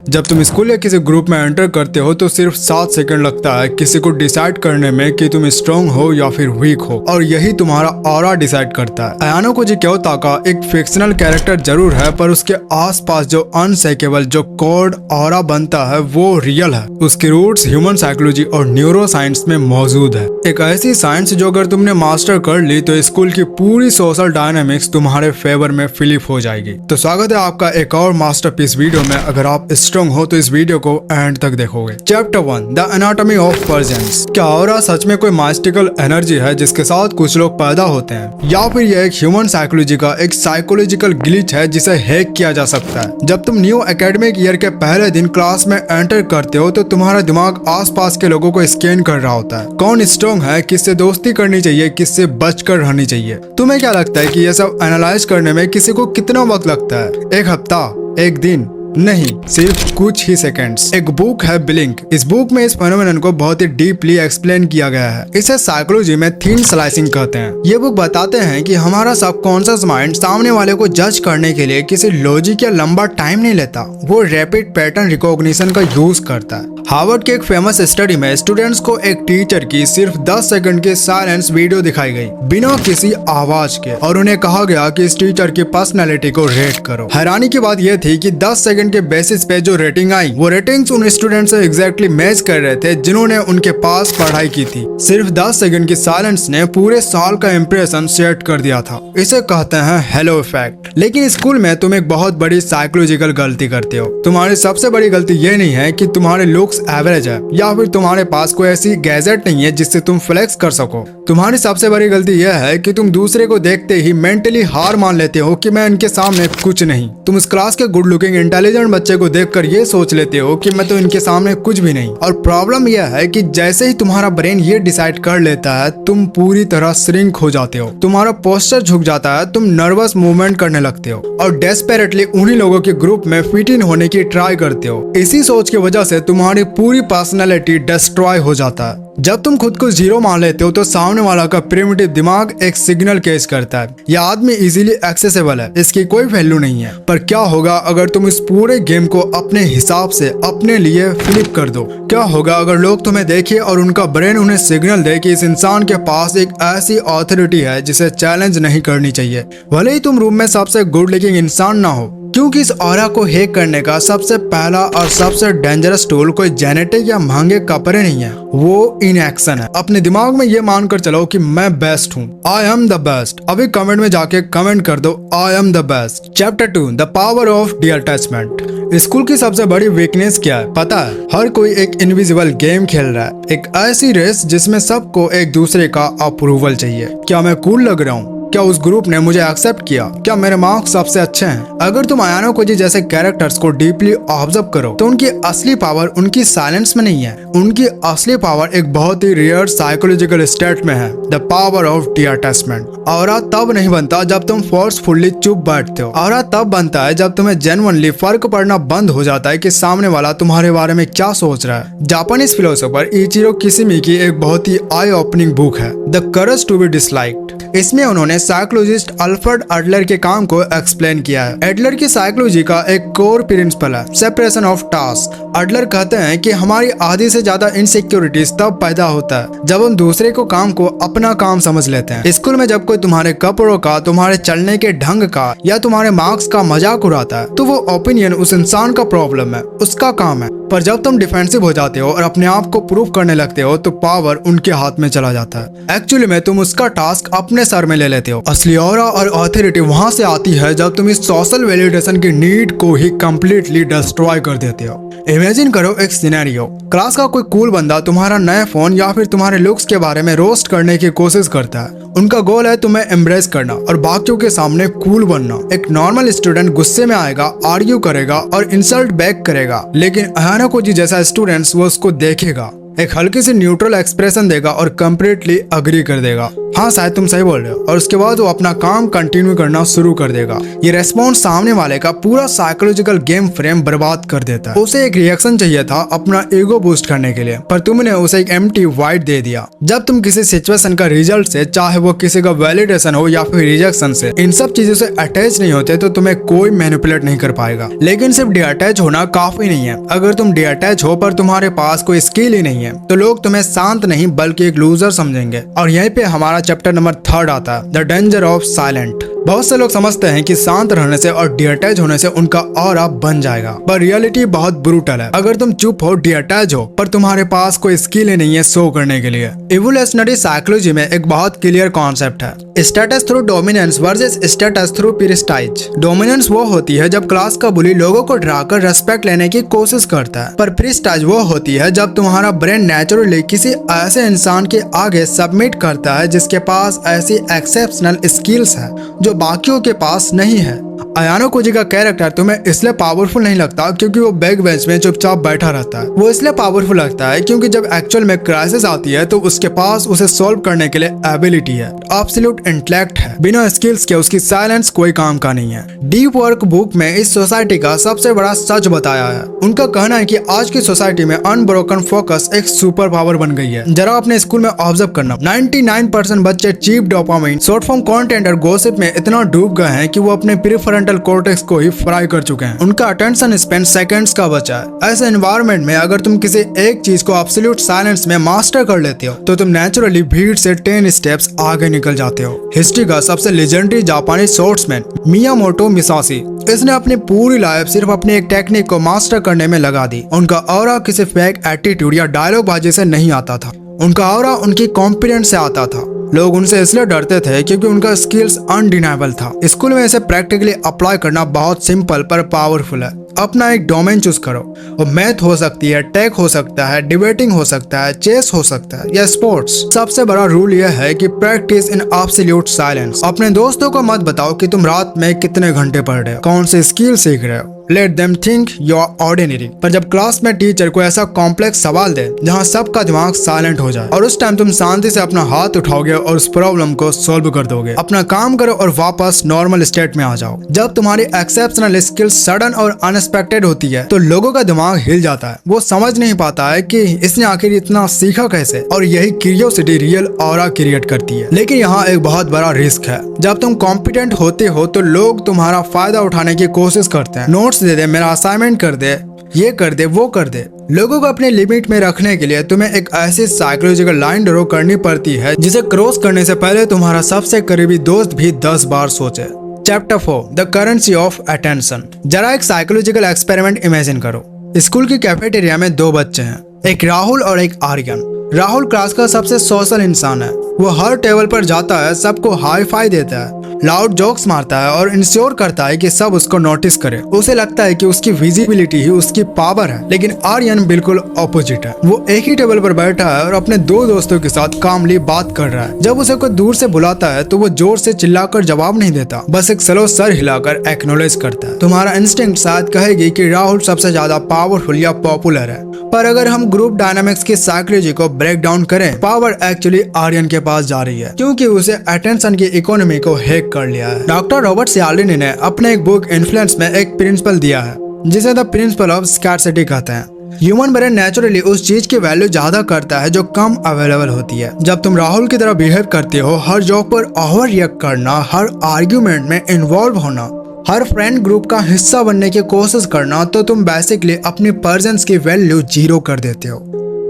जब तुम स्कूल या किसी ग्रुप में एंटर करते हो तो सिर्फ 7 सेकंड लगता है किसी को डिसाइड करने में कि तुम स्ट्रॉन्ग हो या फिर वीक हो, और यही तुम्हारा ऑरा डिसाइड करता है। अयानो कोजी क्योता एक फिक्शनल कैरेक्टर जरूर है, पर उसके आसपास जो अनसेकेबल जो कोड ऑरा बनता है वो रियल है। उसके रूट्स ह्यूमन साइकोलॉजी और न्यूरो साइंस में मौजूद है। एक ऐसी साइंस जो अगर तुमने मास्टर कर ली तो स्कूल की पूरी सोशल डायनामिक्स तुम्हारे फेवर में फ्लिप हो जाएगी। तो स्वागत है आपका एक और मास्टरपीस वीडियो में। अगर आप स्ट्रॉन्ग हो तो इस वीडियो को एंड तक देखोगे। Chapter 1 the anatomy of persons. क्या ऑरा सच में कोई माइस्टिकल एनर्जी है जिसके साथ कुछ लोग पैदा होते हैं, या फिर यह एक ह्यूमन साइकोलॉजी का एक साइकोलॉजिकल ग्लिच है जिसे हैक किया जा सकता है? जब तुम न्यू एकेडमिक ईयर के पहले दिन क्लास में एंटर करते हो तो तुम्हारा दिमाग आसपास के लोगों को स्कैन कर रहा होता है। कौन स्ट्रॉन्ग है, किससे दोस्ती करनी चाहिए, किससे बचकर रहनी चाहिए। तुम्हें क्या लगता है कि यह सब एनालाइज करने में किसी को कितना वक्त लगता है? एक हफ्ता, एक दिन? नहीं, सिर्फ कुछ ही सेकंड्स। एक बुक है ब्लिंक। इस बुक में इस फेनोमेनन को बहुत ही डीपली एक्सप्लेन किया गया है। इसे साइकोलॉजी में थिन स्लाइसिंग कहते हैं। ये बुक बताते हैं कि हमारा सबकॉन्शियस माइंड सामने वाले को जज करने के लिए किसी लॉजिक या लंबा टाइम नहीं लेता, वो रैपिड पैटर्न रिकॉग्निशन का यूज करता है। हार्वर्ड के एक फेमस स्टडी में स्टूडेंट्स को एक टीचर की सिर्फ 10 सेकंड की साइलेंस वीडियो दिखाई गई बिना किसी आवाज के, और उन्हें कहा गया कि इस टीचर की पर्सनैलिटी को रेट करो। हैरानी की बात यह थी कि 10 सेकंड के बेसिस पे जो रेटिंग आई वो रेटिंग्स उन स्टूडेंट से एग्जैक्टली मैच कर रहे थे जिन्होंने उनके पास पढ़ाई की थी। सिर्फ 10 सेकंड की साइलेंस ने पूरे साल का इंप्रेशन सेट कर दिया था। इसे कहते हैं हेलो इफेक्ट। लेकिन स्कूल में तुम एक बहुत बड़ी साइकोलॉजिकल गलती करते हो। तुम्हारी सबसे बड़ी गलती ये नहीं है कि तुम्हारे लुक्स एवरेज है या फिर तुम्हारे पास कोई ऐसी गैजेट नहीं है जिससे तुम फ्लेक्स कर सको। तुम्हारी सबसे बड़ी गलती यह है कि तुम दूसरे को देखते ही मेंटली हार मान लेते हो कि मैं इनके सामने कुछ नहीं। तुम इस क्लास के गुड लुकिंग इंटेलिजेंट बच्चे को देखकर ये सोच लेते हो कि मैं तो इनके सामने कुछ भी नहीं। और प्रॉब्लम यह है कि जैसे ही तुम्हारा ब्रेन ये डिसाइड कर लेता है तुम पूरी तरह श्रिंक हो जाते हो। तुम्हारा पोस्चर झुक जाता है, तुम नर्वस मूवमेंट करने लगते हो और डेस्परेटली उन्हीं लोगों के ग्रुप में फिट इन होने की ट्राई करते हो। इसी सोच की वजह से तुम्हारी पूरी पर्सनैलिटी डिस्ट्रॉय हो जाता है। जब तुम खुद को जीरो मान लेते हो तो सामने वाला का प्रिमिटिव दिमाग एक सिग्नल कैच करता है, यह आदमी इजीली एक्सेसिबल है, इसकी कोई वैल्यू नहीं है। पर क्या होगा अगर तुम इस पूरे गेम को अपने हिसाब से अपने लिए फ्लिप कर दो? क्या होगा अगर लोग तुम्हें देखें और उनका ब्रेन उन्हें सिग्नल दे कि इस इंसान के पास एक ऐसी ऑथोरिटी है जिसे चैलेंज नहीं करनी चाहिए, भले ही तुम रूम में सबसे गुड लुकिंग इंसान ना हो। क्योंकि इस ऑरा को हैक करने का सबसे पहला और सबसे डेंजरस टूल कोई जेनेटिक या महंगे कपड़े नहीं है, वो इनएक्शन है। अपने दिमाग में ये मानकर चलो कि मैं बेस्ट हूँ, आई एम द बेस्ट। अभी कमेंट में जाके कमेंट कर दो I am the best. Chapter 2 the power of detachment. School की सबसे बड़ी वीकनेस क्या है पता है? हर कोई एक इनविजिबल गेम खेल रहा है, एक ऐसी रेस जिसमें सबको एक दूसरे का अप्रूवल चाहिए। क्या मैं कूल लग रहा हूँ? क्या उस ग्रुप ने मुझे एक्सेप्ट किया? क्या मेरे मार्क्स सबसे अच्छे हैं? अगर तुम अयानो कोजी जैसे कैरेक्टर्स को डीपली ऑब्जर्व करो तो उनकी असली पावर उनकी साइलेंस में नहीं है। उनकी असली पावर एक बहुत ही रेयर साइकोलॉजिकल स्टेट में है, the power of detachment. Aura तब नहीं बनता जब तुम फोर्सफुली चुप बैठते हो। ऑरा तब बनता है जब तुम्हें जेन्युइनली फर्क पड़ना बंद हो जाता है कि सामने वाला तुम्हारे बारे में क्या सोच रहा है। जापानीज फिलोसोफर इचिरो किशिमी की एक बहुत ही आई ओपनिंग बुक है, the courage to be disliked. इसमें उन्होंने साइकोलॉजिस्ट अल्फ्रेड एडलर के काम को एक्सप्लेन किया है। एडलर की साइकोलॉजी का एक कोर प्रिंसिपल है सेपरेशन ऑफ टास्क। एडलर कहते हैं कि हमारी आधी से ज्यादा इनसिक्योरिटीज तब पैदा होता है जब हम दूसरे को काम को अपना काम समझ लेते हैं। स्कूल में जब कोई तुम्हारे कपड़ों का, तुम्हारे चलने के ढंग का या तुम्हारे मार्क्स का मजाक उड़ाता है तो वो ओपिनियन उस इंसान का प्रॉब्लम है, उसका काम है। पर जब तुम डिफेंसिव हो जाते हो और अपने आप को प्रूव करने लगते हो तो पावर उनके हाथ में चला जाता है। एक्चुअली में तुम उसका टास्क अपने सर में ले लेते हो। असली ऑरा और ऑथोरिटी वहां से आती है जब तुम इस सोशल वैलिडेशन की नीड को ही कंप्लीटली डिस्ट्रॉय कर देते हो। इमेजिन करो एक सिनेरियो, क्लास का कोई कूल बंदा तुम्हारा नया फोन या फिर तुम्हारे लुक्स के बारे में रोस्ट करने की कोशिश करता है। उनका गोल है तुम्हें एम्ब्रेस करना और बाकियों के सामने कूल बनना। एक नॉर्मल स्टूडेंट गुस्से में आएगा, आर्ग्यू करेगा और इंसल्ट बैक करेगा, लेकिन अयानो कोजी जैसा स्टूडेंट वो उसको देखेगा, एक हल्की सी न्यूट्रल एक्सप्रेशन देगा और कंप्लीटली अग्री कर देगा, हाँ शायद तुम सही बोल रहे हो, और उसके बाद वो अपना काम कंटिन्यू करना शुरू कर देगा। ये रेस्पॉन्स सामने वाले का पूरा साइकोलॉजिकल गेम फ्रेम बर्बाद कर देता है। उसे एक रिएक्शन चाहिए था अपना ईगो बूस्ट करने के लिए, पर तुमने उसे एक एम्प्टी वाइड दे दिया। जब तुम किसी सिचुएशन का रिजल्ट से, चाहे वो किसी का वैलिडेशन हो या फिर रिजेक्शन से, इन सब चीजों से अटैच नहीं होते तो तुम्हें कोई मैनिपुलेट नहीं कर पाएगा। लेकिन सिर्फ डिअटैच होना काफी नहीं है। अगर तुम डिअटैच हो पर तुम्हारे पास कोई स्किल ही नहीं है तो लोग तुम्हें शांत नहीं बल्कि एक लूजर समझेंगे। और यहीं पे हमारा चैप्टर नंबर 3 आता है, द डेंजर ऑफ साइलेंट। बहुत से लोग समझते हैं कि शांत रहने से और डिअटैच होने से उनका ऑरा बन जाएगा, पर रियलिटी बहुत ब्रूटल है। अगर तुम चुप हो, डिअटैच हो, पर तुम्हारे पास कोई स्किल ही नहीं है शो करने के लिए। इवोल्यूशनरी साइकोलॉजी में एक बहुत क्लियर कॉन्सेप्ट है, status through dominance versus status through Prestige. Dominance वो होती है जब क्लास का बुली लोगों को डराकर रेस्पेक्ट लेने की कोशिश करता है, पर प्रेस्टीज वो होती है जब तुम्हारा ब्रेन नेचुरली किसी ऐसे इंसान के आगे सबमिट करता है जिसके पास ऐसी एक्सेप्शनल स्किल्स है जो बाकियों के पास नहीं है। अयानो कोजी का कैरेक्टर तुम्हें इसलिए पावरफुल नहीं लगता क्योंकि वो बैक बेंच में चुपचाप बैठा रहता है। वो इसलिए पावरफुल लगता है क्योंकि जब एक्चुअल में क्राइसिस आती है तो उसके पास उसे सॉल्व करने के लिए एबिलिटी है, एब्सोल्यूट इंटेलेक्ट है। बिना स्किल्स के उसकी साइलेंस कोई काम का नहीं है। डीप वर्क बुक में इस सोसाइटी का सबसे बड़ा सच बताया है। उनका कहना है कि आज की सोसाइटी में अनब्रोकन फोकस एक सुपर पावर बन गई है। जरा अपने स्कूल में ऑब्जर्व करना, 99% बच्चे cheap dopamine, short form content और गॉसिप में इतना डूब गए हैं कि वो अपने प्रीफ्रंटल कॉर्टेक्स को ही फ्राई कर चुके हैं। उनका अटेंशन स्पेन सेकंड्स का बचा है। ऐसे एनवायरनमेंट में अगर तुम किसी एक चीज को एब्सोल्यूट साइलेंस में मास्टर कर लेते हो तो तुम नेचुरली भीड़ से 10 स्टेप्स आगे निकल जाते हो। हिस्ट्री का सबसे लेजेंडरी जापानी स्वॉर्ड्समैन मियामोटो मुसाशी, इसने अपनी पूरी लाइफ सिर्फ अपनी एक टेक्निक को मास्टर करने में लगा दी। उनका ऑरा किसी फेक एटीट्यूड या डायलॉग बाजी से नहीं आता था, उनका ऑरा उनकी कॉन्फिडेंस से आता था। लोग उनसे इसलिए डरते थे क्योंकि उनका स्किल्स अनडिनाइबल था। स्कूल में इसे प्रैक्टिकली अप्लाई करना बहुत सिंपल पर पावरफुल है। अपना एक डोमेन चूज करो, वो मैथ हो सकती है, टेक हो सकता है, डिबेटिंग हो सकता है, चेस हो सकता है या स्पोर्ट्स। सबसे बड़ा रूल यह है कि प्रैक्टिस इन एब्सोल्यूट साइलेंस। अपने दोस्तों को मत बताओ कि तुम रात में कितने घंटे पढ़ रहे हो, कौन से स्किल सीख रहे हो। Let them think you are ordinary. पर जब क्लास में टीचर को ऐसा कॉम्प्लेक्स सवाल दे जहाँ सबका दिमाग साइलेंट हो जाए, और उस टाइम तुम शांति से अपना हाथ उठाओगे और उस प्रॉब्लम को सॉल्व कर दोगे। अपना काम करो और वापस नॉर्मल स्टेट में आ जाओ। जब तुम्हारी एक्सेप्शनल स्किल्स सडन और अनएक्सपेक्टेड होती है तो लोगों का दिमाग हिल जाता है। वो समझ नहीं पाता है कि इसने आखिर इतना सीखा कैसे, और यही क्यूरियोसिटी रियल ऑरा क्रिएट करती है। लेकिन यहाँ एक बहुत बड़ा रिस्क है। जब तुम कॉम्पिटेंट होते हो तो लोग तुम्हारा फायदा उठाने की कोशिश करते हैं। नोट्स दे दे, मेरा असाइनमेंट कर दे, ये कर दे, वो कर दे। लोगों को अपने लिमिट में रखने के लिए तुम्हें एक ऐसी साइकोलॉजिकल लाइन ड्रॉ करनी पड़ती है जिसे क्रॉस करने से पहले तुम्हारा सबसे करीबी दोस्त भी 10 बार सोचे। Chapter 4, the currency of attention. जरा एक साइकोलॉजिकल एक्सपेरिमेंट इमेजिन करो। स्कूल की कैफेटेरिया में 2 बच्चे हैं, एक राहुल और एक आर्यन। राहुल क्लास का सबसे सोशल इंसान है। वो हर टेबल पर जाता है, सबको हाई फाई देता है, लाउड जोक्स मारता है और इंश्योर करता है कि सब उसको नोटिस करे। उसे लगता है कि उसकी विजिबिलिटी ही उसकी पावर है। लेकिन आर्यन बिल्कुल ऑपोजिट है। वो एक ही टेबल पर बैठा है और अपने 2 दोस्तों के साथ कामली बात कर रहा है। जब उसे कोई दूर से बुलाता है तो वो जोर से चिल्लाकर जवाब नहीं देता, बस एक स्लो सर हिलाकर एक्नॉलेज करता है। तुम्हारा इंस्टिंक्ट शायद कहेगी कि राहुल सबसे ज्यादा पावरफुल या पॉपुलर है, पर अगर हम ग्रुप डायनामिक्स की साइकोलॉजी को ब्रेक डाउन करें, पावर एक्चुअली आर्यन के पास जा रही है क्योंकि उसे अटेंशन की इकोनॉमी को हैक कर लिया है। डॉक्टर रॉबर्ट सियाल्डिनी ने अपने एक बुक इन्फ्लुएंस में एक प्रिंसिपल दिया है जिसे द प्रिंसिपल ऑफ स्कार्सिटी कहते हैं। ह्यूमन ब्रेन नेचुरली उस चीज की वैल्यू ज्यादा करता है जो कम अवेलेबल होती है। जब तुम राहुल की तरह बिहेव करते हो, हर जोक पर ओवर रिएक्ट करना, हर आर्ग्यूमेंट में इन्वॉल्व होना, हर फ्रेंड ग्रुप का हिस्सा बनने की कोशिश करना, तो तुम बेसिकली अपनी प्रेजेंस की वैल्यू 0 कर देते हो।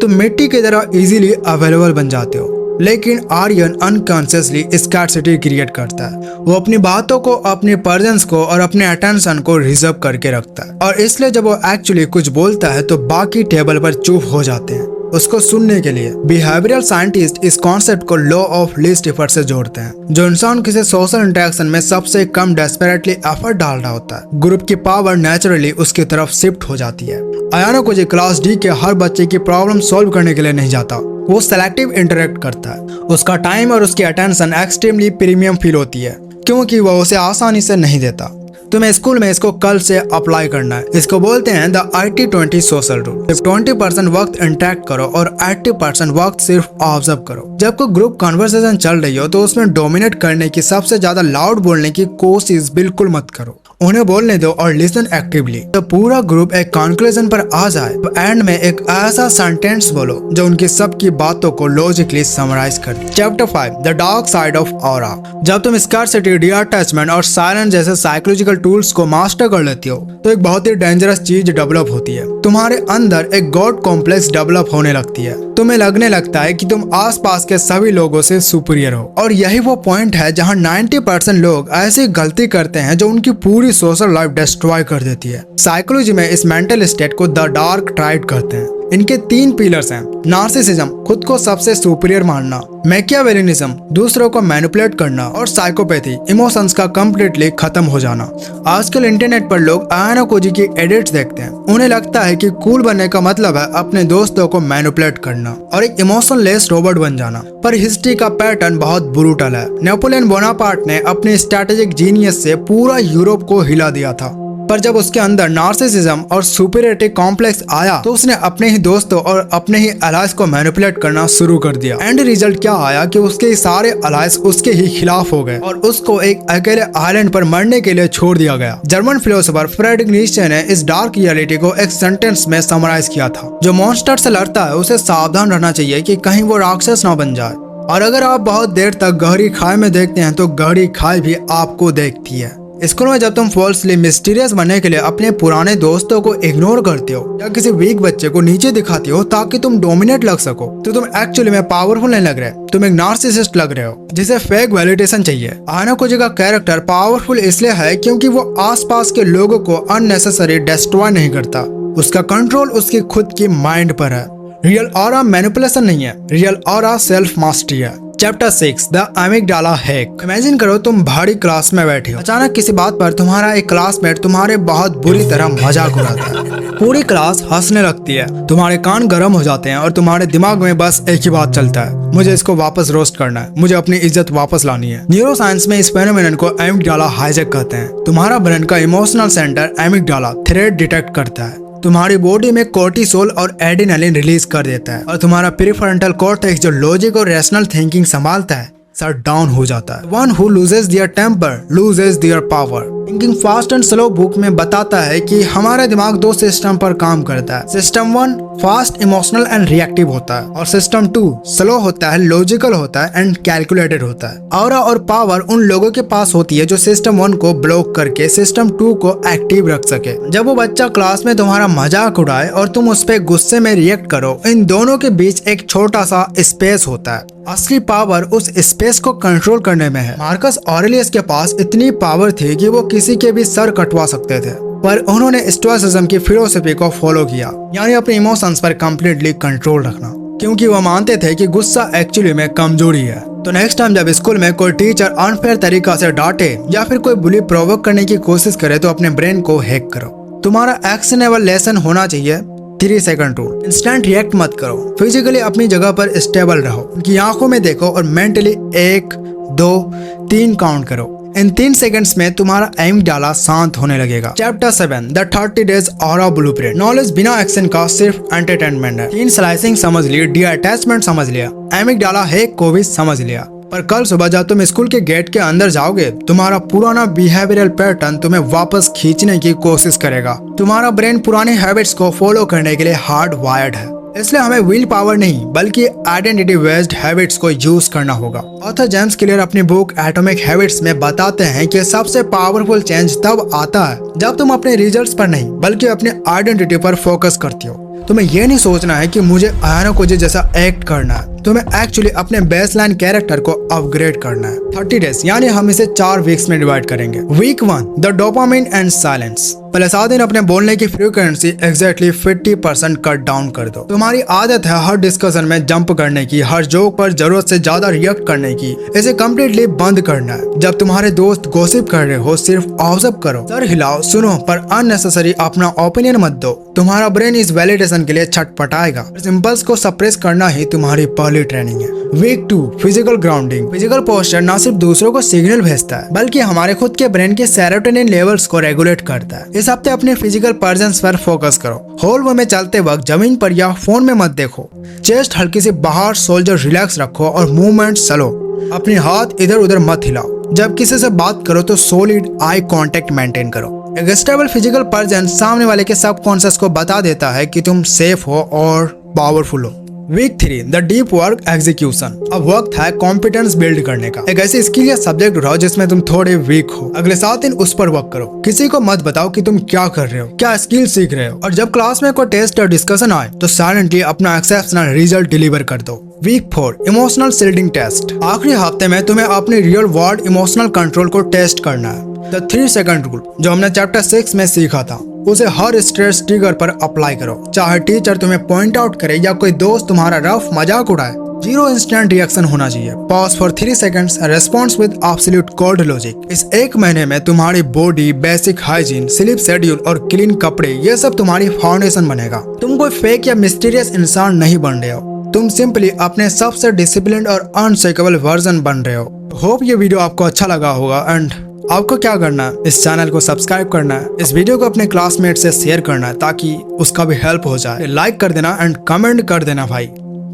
तुम मिट्टी की तरह इजीली अवेलेबल बन जाते हो। लेकिन आर्यन अनकॉन्शियसली स्कार्सिटी क्रिएट करता है। वो अपनी बातों को, अपनी प्रेजेंस को और अपने अटेंशन को रिजर्व करके रखता है, और इसलिए जब वो एक्चुअली कुछ बोलता है तो बाकी टेबल पर चुप हो जाते हैं उसको सुनने के लिए। बिहेवियरल साइंटिस्ट इस कॉन्सेप्ट को लॉ ऑफ लीस्ट एफर्ट से जोड़ते हैं। जो इंसान किसी सोशल इंटरेक्शन में सबसे कम डेस्परेटली एफर्ट डाल रहा होता है, ग्रुप की पावर नेचुरली उसकी तरफ शिफ्ट हो जाती है। अयानो कोजी क्लास डी के हर बच्चे की प्रॉब्लम सॉल्व करने के लिए नहीं जाता, वो सेलेक्टिव इंटरेक्ट करता है। उसका टाइम और उसकी अटेंशन एक्सट्रीमली प्रीमियम फील होती है क्योंकि वह उसे आसानी से नहीं देता। तुम्हें स्कूल में इसको कल से अप्लाई करना है। इसको बोलते हैं द 80-20 सोशल रूल। सिर्फ 20% वक्त इंटरेक्ट करो और 80% वक्त सिर्फ ऑब्जर्व करो। जब कोई ग्रुप कन्वर्सेशन चल रही हो तो उसमें डोमिनेट करने की, सबसे ज्यादा लाउड बोलने की कोशिश बिल्कुल मत करो। उन्हें बोलने दो और लिसन एक्टिवली। जब पूरा ग्रुप एक कंक्लूजन पर आ जाए तो एंड में एक ऐसा सेंटेंस बोलो जो उनकी सबकी बातों को लॉजिकली समराइज कर दे। Chapter 5 the dark side of aura. जब तुम स्कार्सिटी, डिटैचमेंट और साइलेंस जैसे साइकोलॉजिकल टूल्स को मास्टर कर लेती हो तो एक बहुत ही डेंजरस चीज डेवलप होती है। तुम्हारे अंदर एक गॉड कॉम्प्लेक्स डेवलप होने लगती है। तुम्हें लगने लगता है कि तुम आसपास के सभी लोगों से सुपीरियर हो। और यही वो पॉइंट है जहां 90% लोग ऐसी गलती करते हैं जो उनकी पूरी सोशल लाइफ डिस्ट्रॉय कर देती है। साइकोलॉजी में इस मेंटल स्टेट को द डार्क ट्राइड कहते हैं। इनके 3 पिलर्स हैं। नार्सिसिज्म, खुद को सबसे सुपीरियर मानना, मैकियावेलिनिज्म, दूसरों को मैनिपुलेट करना, और साइकोपैथी, इमोशंस का कंप्लीटली खत्म हो जाना। आजकल इंटरनेट पर लोग आयाना कोजी की एडिट्स देखते हैं। उन्हें लगता है कि कूल बनने का मतलब है अपने दोस्तों को मैनिपुलेट करना और एक इमोशनलेस रोबोट बन जाना। पर हिस्ट्री का पैटर्न बहुत ब्रूटल है। नेपोलियन बोनापार्ट ने अपने स्ट्रैटेजिक जीनियस से पूरा यूरोप को हिला दिया था, पर जब उसके अंदर नार्सिसिज्म और सुपीरियरिटी कॉम्प्लेक्स आया तो उसने अपने ही दोस्तों और अपने ही अलायंस को मैनिपुलेट करना शुरू कर दिया। एंड रिजल्ट क्या आया कि उसके सारे अलायंस उसके ही खिलाफ हो गए और उसको एक अकेले आइलैंड पर मरने के लिए छोड़ दिया गया। जर्मन फिलोसोफर फ्रेडरिक नीत्शे ने इस डार्क रियलिटी को एक सेंटेंस में समराइज किया था, जो मॉन्स्टर से लड़ता है उसे सावधान रहना चाहिए कि कहीं वो राक्षस ना बन जाए। और अगर आप बहुत देर तक गहरी खाई में देखते हैं तो गहरी खाई भी आपको देखती है। स्कूल में जब तुम फॉल्सली मिस्टीरियस बनने के लिए अपने पुराने दोस्तों को इग्नोर करते हो या किसी वीक बच्चे को नीचे दिखाते हो ताकि तुम डोमिनेट लग सको, तो तुम एक्चुअली में पावरफुल नहीं लग रहे, तुम एक नार्सिसिस्ट लग रहे हो जिसे फेक वैलिडेशन चाहिए। आयाना कोजी का कैरेक्टर पावरफुल इसलिए है क्योंकि वो आसपास के लोगों को अननेसेसरी डिस्ट्रॉय नहीं करता। उसका कंट्रोल उसकी खुद की माइंड पर है। रियल ऑरा मैनिपुलेशन नहीं है, रियल ऑरा सेल्फ मास्टरी है। Chapter 6 the amygdala hack. Imagine करो तुम भारी क्लास में बैठे हो। अचानक किसी बात पर तुम्हारा एक क्लासमेट तुम्हारे बहुत बुरी तरह मजाक उड़ाता है। पूरी क्लास हंसने लगती है, तुम्हारे कान गर्म हो जाते हैं और तुम्हारे दिमाग में बस एक ही बात चलता है, मुझे इसको वापस रोस्ट करना है, मुझे अपनी इज्जत वापस लानी है। न्यूरो साइंस में इस फेनोमेनन को एमिगडाला हाईजैक कहते हैं। तुम्हारा ब्रेन का emotional centre amygdala threat detect करता है, तुम्हारी बॉडी में कोर्टिसोल और एड्रेनालिन रिलीज कर देता है और तुम्हारा प्रीफ्रंटल कॉर्टेक्स जो लॉजिक और रैशनल थिंकिंग संभालता है शट डाउन हो जाता है। One who loses their temper loses their power. Thinking fast and slow book में बताता है कि हमारा दिमाग 2 सिस्टम पर काम करता है। System 1 fast, emotional and reactive होता है और सिस्टम 2 स्लो होता है, लॉजिकल होता है एंड कैलकुलेटेड होता है। ऑरा और पावर उन लोगों के पास होती है जो सिस्टम 1 को ब्लॉक करके सिस्टम 2 को एक्टिव रख सके। जब वो बच्चा क्लास में तुम्हारा मजाक उड़ाए और तुम उस पर गुस्से में रिएक्ट करो, इन दोनों के बीच एक छोटा सा स्पेस होता है। असली पावर उस स्पेस को कंट्रोल करने में है। मार्कस ऑरेलियस के पास इतनी पावर थी कि वो किसी के भी सर कटवा सकते थे, पर उन्होंने स्टोइसिज्म की फिलॉसफी को फॉलो किया, यानी अपने इमोशंस पर कंप्लीटली कंट्रोल रखना, क्योंकि वो मानते थे कि गुस्सा एक्चुअली में कमजोरी है। तो नेक्स्ट टाइम जब स्कूल में कोई टीचर अनफेयर तरीका से डांटे या फिर कोई बुली प्रोवोक करने की कोशिश करे तो अपने ब्रेन को हैक करो। तुम्हारा एक्शनेबल लेसन होना चाहिए 3 सेकंड रूल। इंस्टेंट रिएक्ट मत करो, फिजिकली अपनी जगह पर स्टेबल रहो, उनकी आंखों में देखो और मेंटली 1, 2, 3 काउंट करो। इन 3 सेकंड्स में तुम्हारा एमिगडाला शांत होने लगेगा। Chapter 7 the 30 days aura blueprint. Knowledge बिना एक्शन का सिर्फ एंटरटेनमेंट है। 3 स्लाइसिंग समझ लिया, डिअटैचमेंट समझ लिया, एमिगडाला हैक को भी समझ लिया, पर कल सुबह जब तुम स्कूल के गेट के अंदर जाओगे तुम्हारा पुराना बिहेवियरल पैटर्न तुम्हें वापस खींचने की कोशिश करेगा। तुम्हारा ब्रेन पुरानी हैबिट्स को फॉलो करने के लिए हार्ड वायर्ड है, इसलिए हमें विल पावर नहीं बल्कि आइडेंटिटी बेस्ड हैबिट्स को यूज करना होगा। ऑथर जेम्स क्लियर अपनी बुक एटॉमिक हैबिट्स में बताते हैं कि सबसे पावरफुल चेंज तब आता है जब तुम अपने रिजल्ट्स पर नहीं बल्कि अपने आइडेंटिटी पर फोकस करती हो। तुम्हें यह नहीं सोचना है कि मुझे आयाना कोजी जैसा एक्ट करना है, तुम्हें एक्चुअली अपने बेसलाइन कैरेक्टर को अपग्रेड करना है। 30 डेज यानी हम इसे 4 वीक्स में डिवाइड करेंगे। Week 1 the dopamine and silence. पहले 7 दिन अपने बोलने की फ्रीक्वेंसी एग्जैक्टली 50% कट डाउन कर दो। तुम्हारी आदत है हर डिस्कशन में जंप करने की, हर जोक पर जरूरत से ज्यादा रिएक्ट करने की। इसे कम्प्लीटली बंद करना है। जब तुम्हारे दोस्त गॉसिप कर रहे हो सिर्फ ऑब्जर्व करो, सर हिलाओ, सुनो, पर अननेसेसरी अपना ओपिनियन मत दो। तुम्हारा ब्रेन इस वैलिडेशन के लिए छटपटाएगा। सिंपल्स को सप्रेस करना ही तुम्हारी पहली ट्रेनिंग है। Week 2 physical grounding. Physical posture न सिर्फ दूसरों को सिग्नल भेजता है बल्कि हमारे खुद के ब्रेन के सेरोटोनिन लेवल्स को रेगुलेट करता है। इस हफ्ते अपने फिजिकल प्रेजेंस पर फोकस करो। हॉल में चलते वक्त जमीन पर या फोन में मत देखो। चेस्ट हल्की से बाहर, शोल्डर रिलैक्स रखो और मूवमेंट स्लो। अपने हाथ इधर उधर मत हिलाओ। जब किसी से बात करो तो सॉलिड आई कांटेक्ट मेंटेन करो। एक स्टेबल फिजिकल प्रेजेंस सामने वाले के सबकॉन्शियस को बता देता है कि तुम सेफ हो और पावरफुल हो। Week 3 the deep work execution. अब वक्त है कॉम्पिटेंस बिल्ड करने का। एक ऐसी स्किल या सब्जेक्ट उठाओ जिसमें तुम थोड़े वीक हो। अगले 7 दिन उस पर वर्क करो। किसी को मत बताओ कि तुम क्या कर रहे हो, क्या स्किल सीख रहे हो, और जब क्लास में कोई टेस्ट या डिस्कशन आए तो साइलेंटली अपना एक्सेप्शनल रिजल्ट डिलीवर कर दो। Week 4 emotional shielding test. आखिरी हफ्ते में तुम्हें अपने रियल वर्ल्ड इमोशनल कंट्रोल को टेस्ट करना है। द 3 सेकंड रूल जो हमने चैप्टर 6 में सीखा था, उसे हर स्ट्रेस ट्रिगर पर अप्लाई करो। चाहे टीचर तुम्हें पॉइंट आउट करे या कोई दोस्त तुम्हारा रफ मजाक उड़ाए, 0 इंस्टेंट रिएक्शन होना चाहिए। Pause for 3 seconds, response with absolute cold logic. इस एक महीने में तुम्हारी body, basic hygiene, sleep schedule और क्लीन कपड़े, ये सब तुम्हारी फाउंडेशन बनेगा। तुम कोई फेक या मिस्टीरियस इंसान नहीं बन रहे हो, तुम सिंपली अपने सबसे डिसिप्लिन्ड और अनशेकेबल वर्जन बन रहे हो। होप ये वीडियो आपको अच्छा लगा होगा एंड आपको क्या करना है, इस चैनल को सब्सक्राइब करना है, इस वीडियो को अपने क्लासमेट से शेयर करना है ताकि उसका भी हेल्प हो जाए। लाइक कर देना एंड कमेंट कर देना भाई।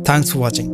Thanks for watching.